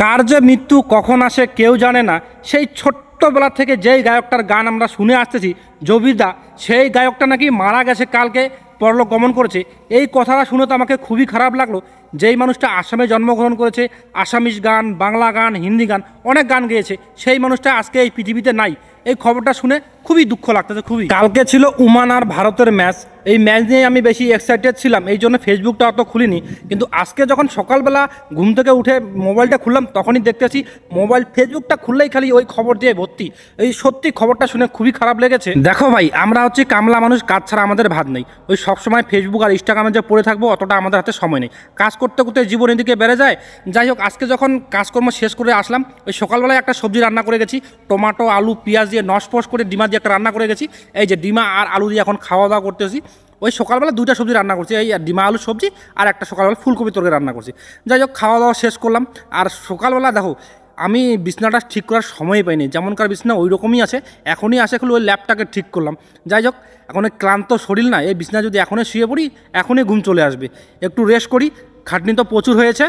কার যে মৃত্যু কখন আসে কেউ জানে না। সেই ছোট্টবেলা থেকে যেই গায়কটার গান আমরা শুনে আসতেছি জবিরদা, সেই গায়কটা নাকি মারা গেছে, কালকে পরলোক গমন করেছে। এই কথাটা শুনে তো আমাকে খুবই খারাপ লাগলো। যেই মানুষটা আসামে জন্মগ্রহণ করেছে, আসামিজ গান, বাংলা গান, হিন্দি গান, অনেক গান গেয়েছে, সেই মানুষটা আজকে এই পৃথিবীতে নাই। এই খবরটা শুনে খুবই দুঃখ লাগতেছে। খুবই কালকে ছিল ওমান আর ভারতের ম্যাচ। এই ম্যাচ নিয়ে আমি বেশি এক্সাইটেড ছিলাম, এই জন্য ফেসবুকটা অত খুলিনি। কিন্তু আজকে যখন সকালবেলা ঘুম থেকে উঠে মোবাইলটা খুললাম, তখনই দেখতেছি মোবাইল ফেসবুকটা খুললেই খালি ওই খবর দিয়ে ভর্তি। এই সত্যি খবরটা শুনে খুবই খারাপ লেগেছে। দেখো ভাই, আমরা হচ্ছে কামলা মানুষ, কাজ ছাড়া আমাদের ভাত নেই। ওই সবসময় ফেসবুক আর ইনস্টাগ্রামে যে পড়ে থাকবো অতটা আমাদের হাতে সময় নেই। কাজ করতে করতে জীবন এদিকে বেড়ে যায়। যাই হোক, আজকে যখন কাজকর্ম শেষ করে আসলাম, ওই সকালবেলায় একটা সবজি রান্না করে গেছি, টমেটো আলু পেঁয়াজ দিয়ে নসপস করে ডিমা দিয়ে একটা রান্না করে গেছি। এই যে ডিমা আর আলু দিয়ে এখন খাওয়া দাওয়া করতেছি। ওই সকালবেলা দুইটা সবজি রান্না করছি, এই ডিমা আলু সবজি, আর একটা সকালবেলা ফুলকপি তরকারি রান্না করছি। যাই হোক, খাওয়া দাওয়া শেষ করলাম। আর সকালবেলা দেখো, আমি বিছনাটা ঠিক করার সময় পাইনি। যেমনকার বিছনা ওই রকমই আছে, এখনই আসে খুলে ওই ল্যাপটাকে ঠিক করলাম। যাই হোক, এখন ক্লান্ত শরীর না, এই বিছনা যদি এখনই শুয়ে পড়ি এখনই ঘুম চলে আসবে। একটু রেস্ট করি, খাটনি তো প্রচুর হয়েছে।